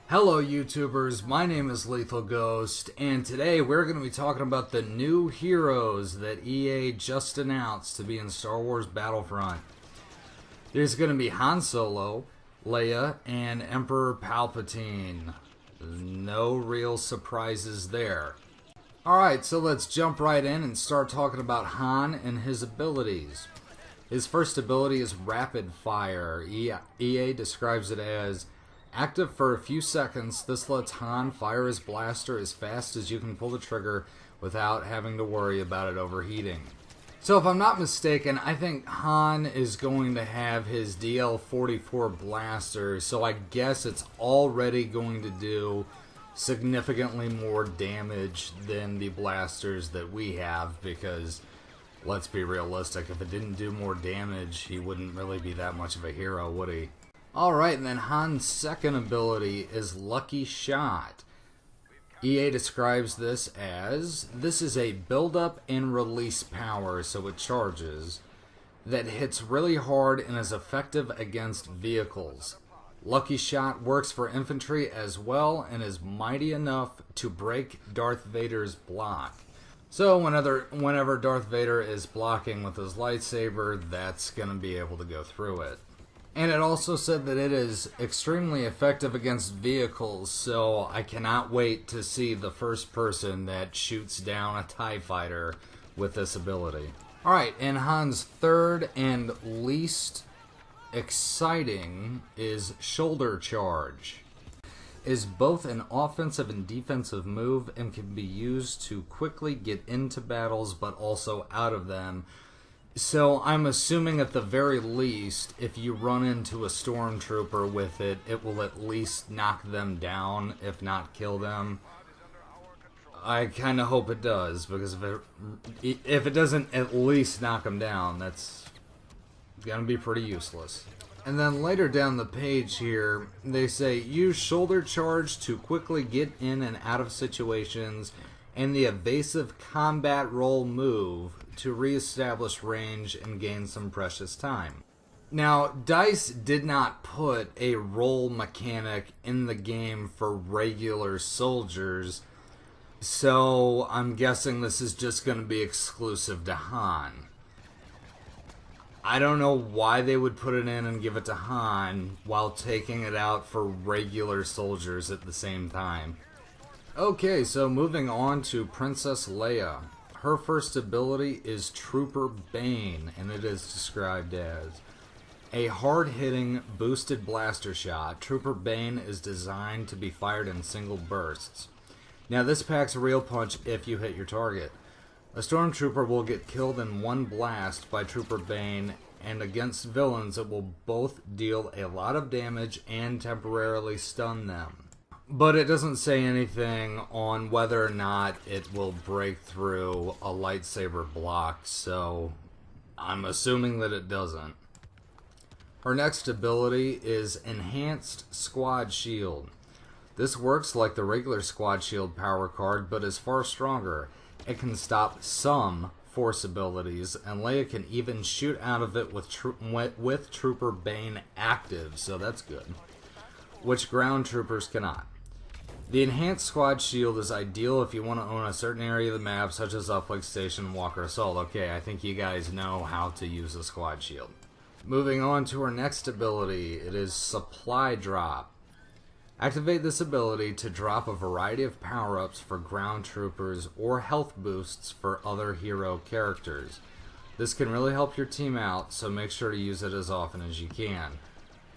Hello YouTubers, my name is LethalGhost, and today we're going to be talking about the new heroes that EA just announced to be in Star Wars Battlefront. There's going to be Han Solo, Leia, and Emperor Palpatine. No real surprises there. Alright, so let's jump right in and start talking about Han and his abilities. His first ability is Rapid Fire. EA describes it as active for a few seconds. This lets Han fire his blaster as fast as you can pull the trigger without having to worry about it overheating. So if I'm not mistaken, I think Han is going to have his DL-44 blaster, so I guess it's already going to do significantly more damage than the blasters that we have, because let's be realistic, if it didn't do more damage, he wouldn't really be that much of a hero, would he? Alright, and then Han's second ability is Lucky Shot. EA describes this as, this is a build-up and release power, so it charges, that hits really hard and is effective against vehicles. Lucky Shot works for infantry as well and is mighty enough to break Darth Vader's block. So whenever Darth Vader is blocking with his lightsaber, that's going to be able to go through it. And it also said that it is extremely effective against vehicles, so I cannot wait to see the first person that shoots down a TIE fighter with this ability. Alright, and Han's third and least exciting is Shoulder Charge. Is both an offensive and defensive move and can be used to quickly get into battles but also out of them. So I'm assuming at the very least, if you run into a stormtrooper with it, it will at least knock them down, if not kill them. I kind of hope it does, because if it doesn't at least knock them down, that's going to be pretty useless. And then later down the page here, they say, use Shoulder Charge to quickly get in and out of situations, and the Evasive Combat Roll move to re-establish range and gain some precious time. Now, DICE did not put a roll mechanic in the game for regular soldiers, so I'm guessing this is just going to be exclusive to Han. I don't know why they would put it in and give it to Han while taking it out for regular soldiers at the same time. Okay, so moving on to Princess Leia. Her first ability is Trooper Bane, and it is described as a hard-hitting, boosted blaster shot. Trooper Bane is designed to be fired in single bursts. Now, this packs a real punch if you hit your target. A stormtrooper will get killed in one blast by Trooper Bane, and against villains it will both deal a lot of damage and temporarily stun them. But it doesn't say anything on whether or not it will break through a lightsaber block, so I'm assuming that it doesn't. Her next ability is Enhanced Squad Shield. This works like the regular Squad Shield power card, but is far stronger. It can stop some force abilities, and Leia can even shoot out of it with Trooper Bane active, so that's good, which ground troopers cannot. The Enhanced Squad Shield is ideal if you want to own a certain area of the map, such as Uplink Station, Walker Assault. Okay, I think you guys know how to use a Squad Shield. Moving on to our next ability, it is Supply Drop. Activate this ability to drop a variety of power-ups for ground troopers or health boosts for other hero characters. This can really help your team out, so make sure to use it as often as you can.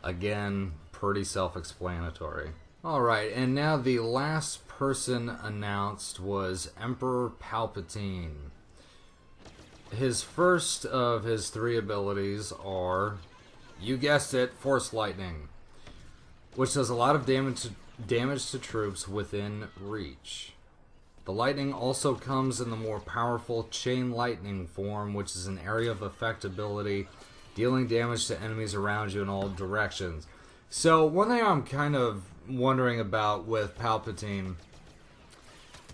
Again, pretty self-explanatory. Alright, and now the last person announced was Emperor Palpatine. His first of his three abilities are, you guessed it, Force Lightning, which does a lot of damage to troops within reach. The lightning also comes in the more powerful Chain Lightning form, which is an area of effect ability, dealing damage to enemies around you in all directions. So, one thing I'm kind of wondering about with Palpatine,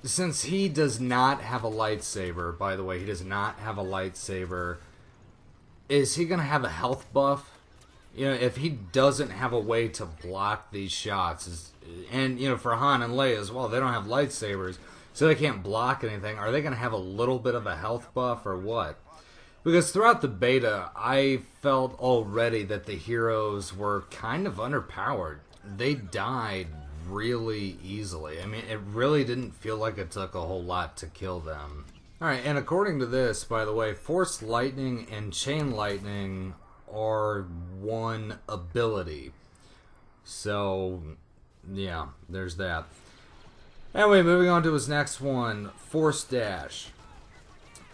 since he does not have a lightsaber, by the way, he does not have a lightsaber, is he going to have a health buff? You know, if he doesn't have a way to block these shots, and, you know, for Han and Leia as well, they don't have lightsabers, so they can't block anything. Are they going to have a little bit of a health buff or what? Because throughout the beta, I felt already that the heroes were kind of underpowered. They died really easily. I mean, it really didn't feel like it took a whole lot to kill them. Alright, and according to this, by the way, Force Lightning and Chain Lightning are one ability. So, yeah, there's that. Anyway, moving on to his next one, Force Dash.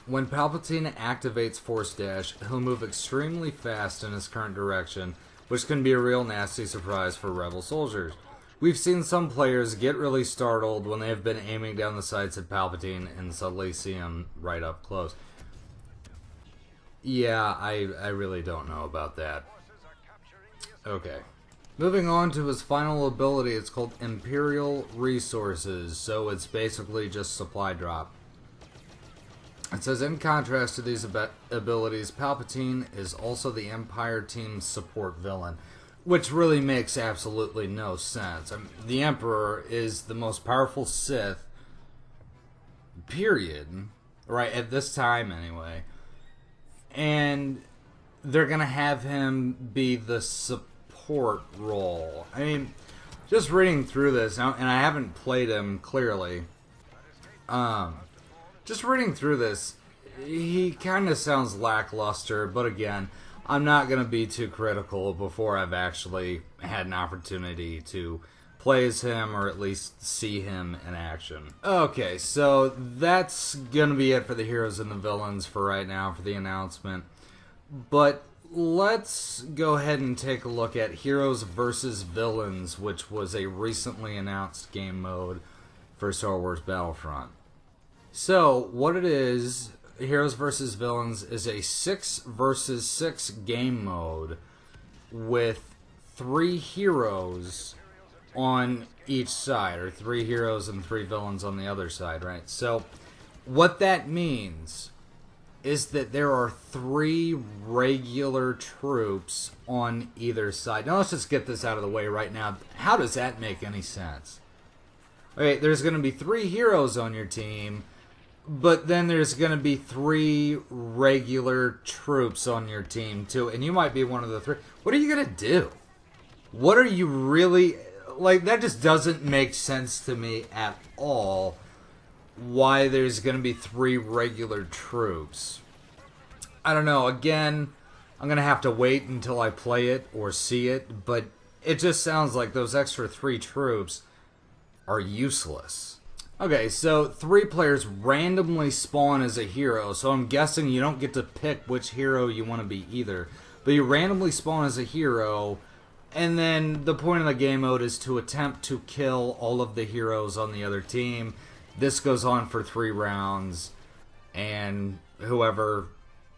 When Palpatine activates Force Dash, he'll move extremely fast in his current direction, which can be a real nasty surprise for Rebel soldiers. We've seen some players get really startled when they have been aiming down the sights at Palpatine and suddenly see him right up close. Yeah, I really don't know about that. Okay. Moving on to his final ability, it's called Imperial Resources, so it's basically just supply drop. It says, in contrast to these abilities, Palpatine is also the Empire team's support villain, which really makes absolutely no sense. I mean, the Emperor is the most powerful Sith, period, right, at this time anyway, and they're going to have him be the support role. I mean, just reading through this, and I haven't played him clearly, just reading through this, he kind of sounds lackluster, but again, I'm not going to be too critical before I've actually had an opportunity to play as him or at least see him in action. Okay, so that's going to be it for the heroes and the villains for right now for the announcement. But let's go ahead and take a look at Heroes versus Villains, which was a recently announced game mode for Star Wars Battlefront. So, what it is, Heroes vs. Villains, is a 6 versus 6 game mode with 3 heroes on each side, or 3 heroes and 3 villains on the other side, right? So, what that means is that there are 3 regular troops on either side. Now, let's just get this out of the way right now. How does that make any sense? Okay, there's going to be 3 heroes on your team, but then there's going to be 3 regular troops on your team, too. And you might be one of the 3. What are you going to do? What are you really... Like, that just doesn't make sense to me at all. Why there's going to be 3 regular troops. I don't know. Again, I'm going to have to wait until I play it or see it. But it just sounds like those extra 3 troops are useless. Okay, so 3 players randomly spawn as a hero, so I'm guessing you don't get to pick which hero you want to be either. But you randomly spawn as a hero, and then the point of the game mode is to attempt to kill all of the heroes on the other team. This goes on for 3 rounds, and whoever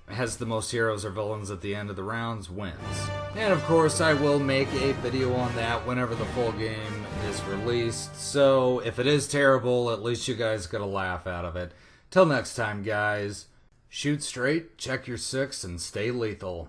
has the most heroes or villains at the end of the rounds wins. And of course, I will make a video on that whenever the full game is released. So if it is terrible, at least you guys get a laugh out of it. Till next time, guys, shoot straight, check your 6, and stay lethal.